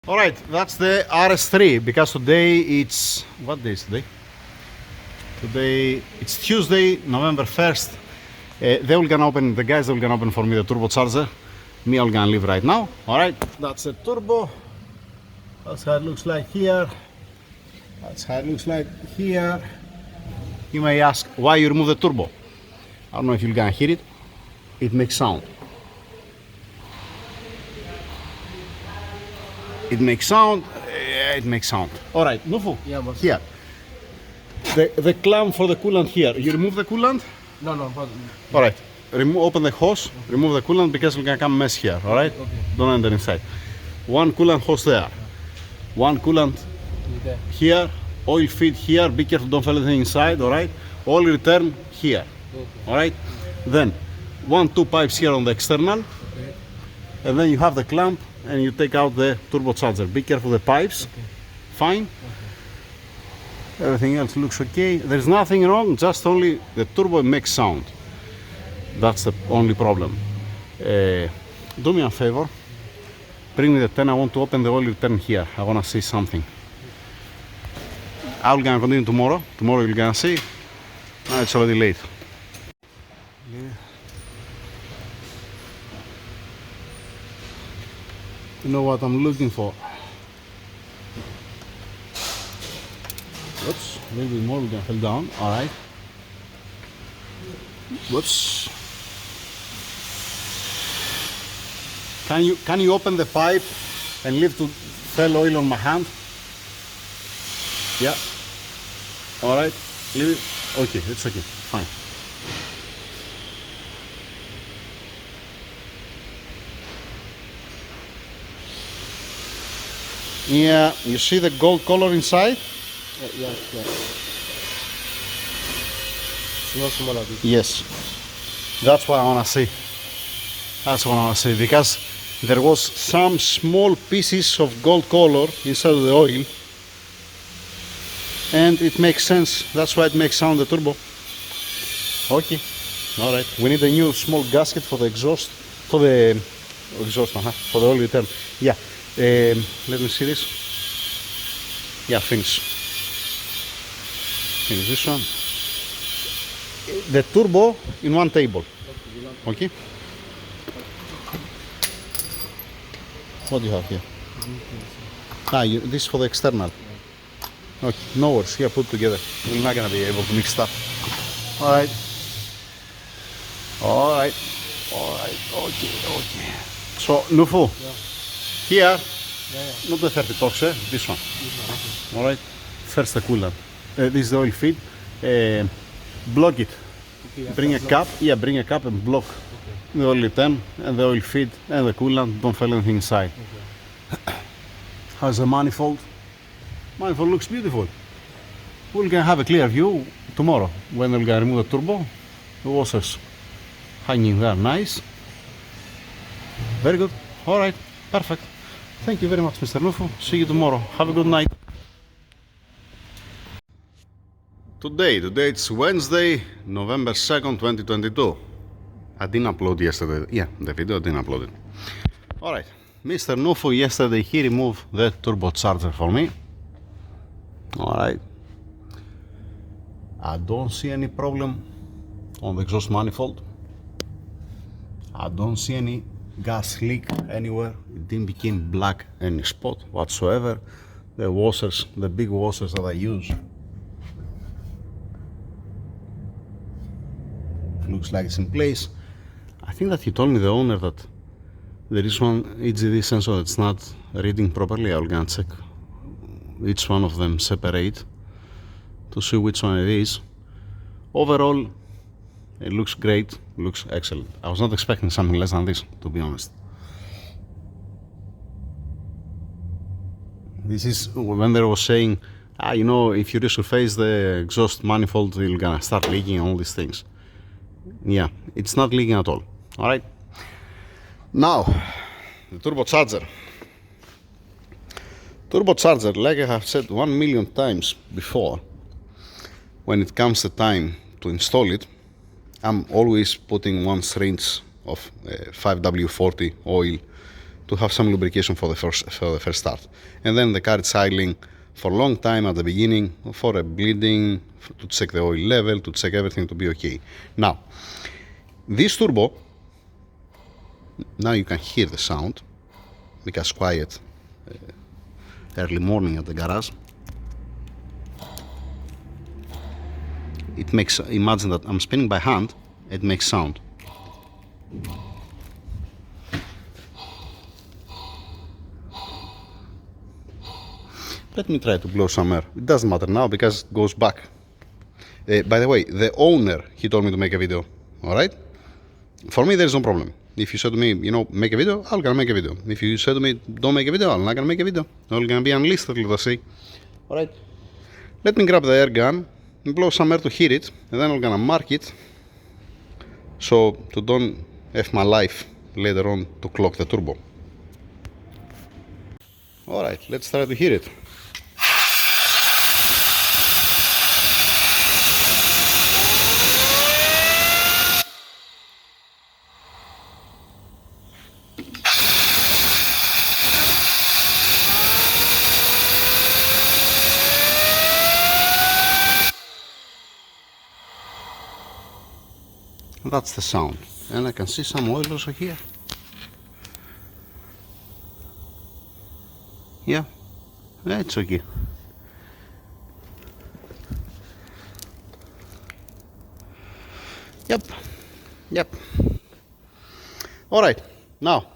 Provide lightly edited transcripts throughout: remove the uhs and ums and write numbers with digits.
Alright, that's the RS3 because today it's... What day is today? Today it's Tuesday, November 1st. The guys will gonna open for me the turbocharger. Me I'm gonna leave right now. Alright, that's a turbo. That's how it looks like here. That's how it looks like here. You may ask why you remove the turbo. I don't know if you're gonna hear it. It makes sound. It makes sound. It makes sound. Alright, Nufu. Yeah, boss. Here. The clamp for the coolant here. You remove the coolant? No. Alright. Open the hose, remove the coolant because we're gonna come mess here, alright? Okay. Don't enter inside. One coolant hose there. One coolant Okay. here, oil feed here, be careful, don't fall anything inside, alright? Oil return here, Okay. alright? Then, 2 pipes here on the external, Okay. and then you have the clamp and you take out the turbocharger. Be careful the pipes, Okay. fine? Everything else looks okay. There's nothing wrong, just only the turbo makes sound. That's the only problem. Do me a favor, bring me the 10, I want to open the oil return here. I want to see something. I'm gonna continue tomorrow. Tomorrow you're gonna see. Now it's already late. You know what I'm looking for? Whoops, a little bit more, we're gonna fall down, alright. Whoops. Can you open the pipe and leave to fell oil on my hand? Yeah. Alright. Leave it. Okay, it's okay. Fine. Yeah, you see the gold color inside? Yeah. Small a bit. Yes. That's what I wanna see. That's what I wanna see because there was some small pieces of gold color inside of the oil, and it makes sense. That's why it makes sound the turbo. Okay. All right. We need a new small gasket for the exhaust, for the for the oil return. Yeah. Let me see this. Yeah, finish this one. The turbo in one table. Okay. What do you have here? This is for the external. Okay, no worries. Here, put together. We're not gonna be able to mix stuff. All right. Okay. So, Nufu, here, not the 30 tops, this one. All right. First the coolant. This is the oil feed. Block it. Okay, Bring a cup. Yeah, bring a cup and block the oil return and the oil feed and the coolant. Don't fall anything inside. Okay. How's the manifold? Manifold looks beautiful. We're gonna have a clear view tomorrow when we're gonna remove the turbo. The washers hanging there, nice. Very good. All right, perfect. Thank you very much, Mr. Nufu. See you tomorrow. Have a good night. Today it's Wednesday, November 2nd, 2022. I didn't upload yesterday. Yeah, the video I didn't upload it. Alright, Mr. Nufu yesterday he removed the turbocharger for me. Alright. I don't see any problem on the exhaust manifold. I don't see any gas leak anywhere. It didn't become black any spot whatsoever. The washers, the big washers that I use, looks like it's in place. I think that he told me, the owner, that there is one HDD sensor that's not reading properly. I'm gonna check each one of them separate to see which one it is. Overall, it looks great, looks excellent. I was not expecting something less than this, to be honest. This is when they were saying, you know, if you resurface the exhaust manifold, you're gonna start leaking and all these things. Yeah, it's not leaking at all. Alright. Now, the turbocharger. Turbocharger, like I have said 1 million times before, when it comes the time to install it, I'm always putting one syringe of 5W40 oil to have some lubrication for the first start. And then the car is idling for a long time at the beginning for a bleeding, to check the oil level, to check everything to be okay. Now, this turbo, now you can hear the sound because quiet early morning at the garage. It makes, imagine that I'm spinning by hand, it makes sound. Let me try to blow some air. It doesn't matter now because it goes back. By the way, the owner, he told me to make a video, alright? For me, there's no problem. If you said to me, you know, make a video, I'm gonna make a video. If you said to me, don't make a video, I'm not gonna make a video. It's gonna be unlisted, let's say. Alright? Let me grab the air gun and blow some air to heat it, and then I'm gonna mark it so to don't have my life later on to clock the turbo. Alright, let's try to heat it. That's the sound, and I can see some oil also here. Yeah, it's okay. Yep. Alright, now,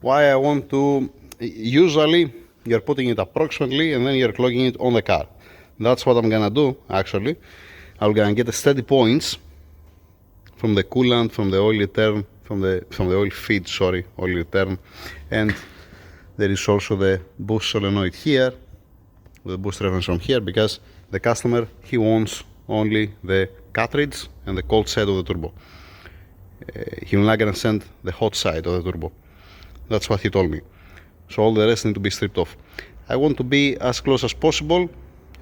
why I want to, usually you're putting it approximately and then you're clocking it on the car. That's what I'm gonna do, actually. I'm gonna get the steady points from the coolant, from the oil return, from the oil feed, oil return, and there is also the boost solenoid here, the boost reference from here, because the customer, he wants only the cartridge and the cold side of the turbo. He's not gonna send the hot side of the turbo. That's what he told me. So all the rest need to be stripped off. I want to be as close as possible,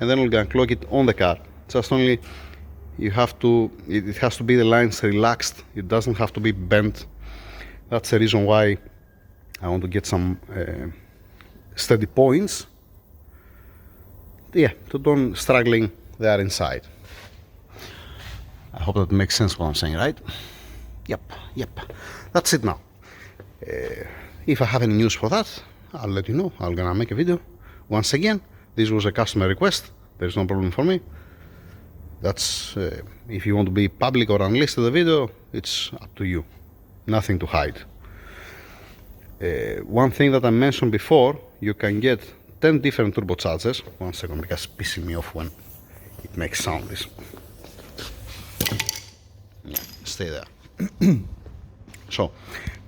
and then we're gonna clock it on the car. Just only you have to, it has to be the lines relaxed. It doesn't have to be bent. That's the reason why I want to get some steady points. Yeah, to don't struggling there inside. I hope that makes sense what I'm saying, right? Yep. That's it now. If I have any news for that, I'll let you know. I'm gonna make a video. Once again, this was a customer request. There's no problem for me. That's if you want to be public or unlisted the video, it's up to you. Nothing to hide. One thing that I mentioned before, you can get 10 different turbochargers. 1 second, because it's pissing me off when it makes sound. This. Yeah, stay there. So,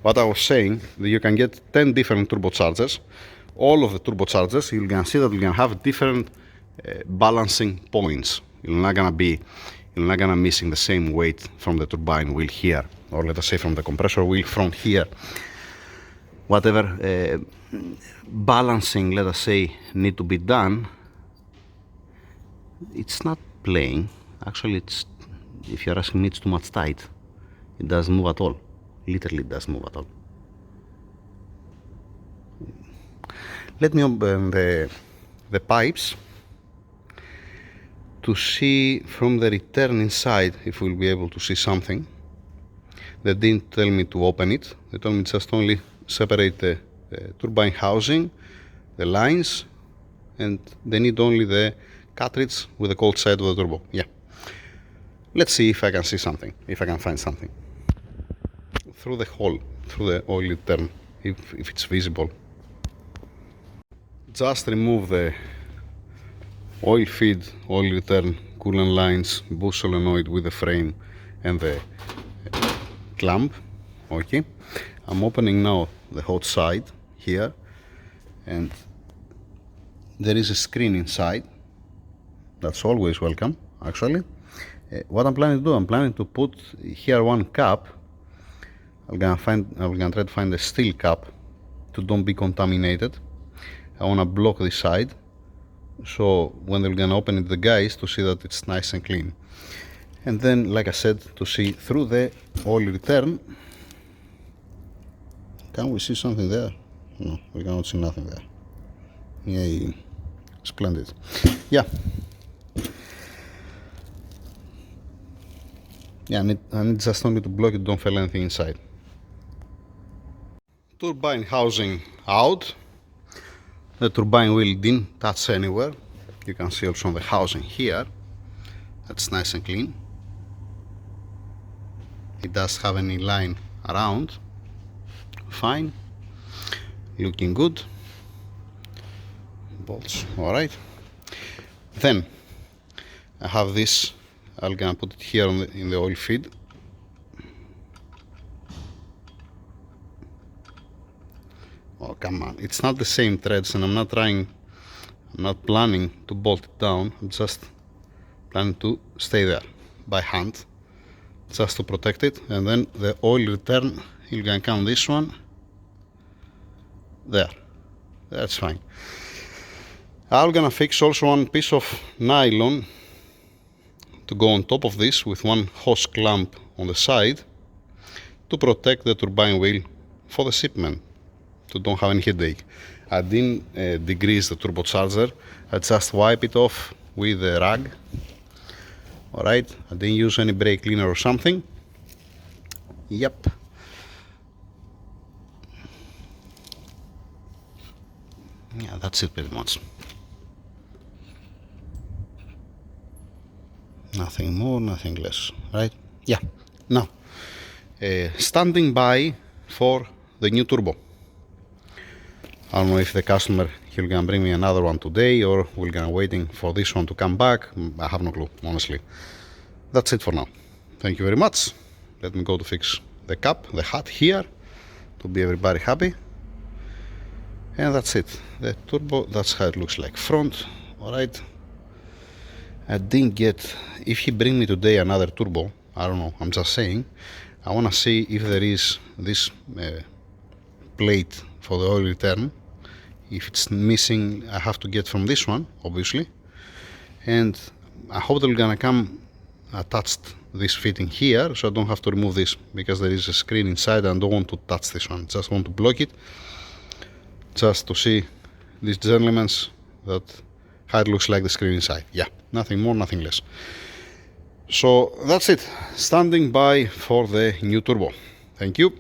what I was saying, that you can get 10 different turbochargers. All of the turbochargers, you're gonna see that you're gonna have different balancing points. You're not gonna missing the same weight from the turbine wheel here, or let us say from the compressor wheel from here. Whatever balancing, let us say, need to be done, it's not playing. Actually, it's, if you're asking me, it's too much tight. It doesn't move at all. Literally, it doesn't move at all. Let me open the pipes to see from the return inside if we'll be able to see something. They didn't tell me to open it. They told me just only separate the turbine housing, the lines, and they need only the cartridge with the cold side of the turbo. Yeah. Let's see if I can see something, if I can find something. Through the hole, through the oil return, if it's visible. Just remove the oil feed, oil return, coolant lines, boost solenoid with the frame and the clamp. Okay. I'm opening now the hot side here, and there is a screen inside. That's always welcome, actually. What I'm planning to do, I'm planning to put here one cap. I'm gonna try to find a steel cap to don't be contaminated. I wanna block this side, so when they're gonna open it, the guys to see that it's nice and clean. And then, like I said, to see through the oil return. Can we see something there? No, we cannot see nothing there. Yay, splendid. Yeah. Yeah, I need just only to block it, don't fail anything inside. Turbine housing out. The turbine wheel didn't touch anywhere. You can see also on the housing here. That's nice and clean. It does have any line around. Fine. Looking good. Bolts, alright. Then I have this. I'm gonna put it here in the oil feed. Oh, come on, it's not the same threads, and I'm not planning to bolt it down. I'm just planning to stay there by hand, just to protect it. And then the oil return, you can count this one there. That's fine. I'm gonna fix also one piece of nylon to go on top of this with one hose clamp on the side to protect the turbine wheel for the shipment, to don't have any headache. I didn't degrease the turbocharger. I just wipe it off with a rag. Alright, I didn't use any brake cleaner or something. Yep. Yeah, that's it pretty much. Nothing more, nothing less, right? Yeah. Now, standing by for the new turbo. I don't know if the customer, he'll gonna bring me another one today, or we're gonna waiting for this one to come back. I have no clue, honestly. That's it for now. Thank you very much. Let me go to fix the cap, the hat here, to be everybody happy. And that's it. The turbo, that's how it looks like front. Alright. I didn't get, if he bring me today another turbo, I don't know, I'm just saying, I want to see if there is this plate for the oil return. If it's missing, I have to get from this one, obviously. And I hope they're gonna come attached this fitting here, so I don't have to remove this, because there is a screen inside and I don't want to touch this one. Just want to block it, just to see these gentlemen's that how it looks like the screen inside. Yeah, nothing more, nothing less. So that's it. Standing by for the new turbo. Thank you.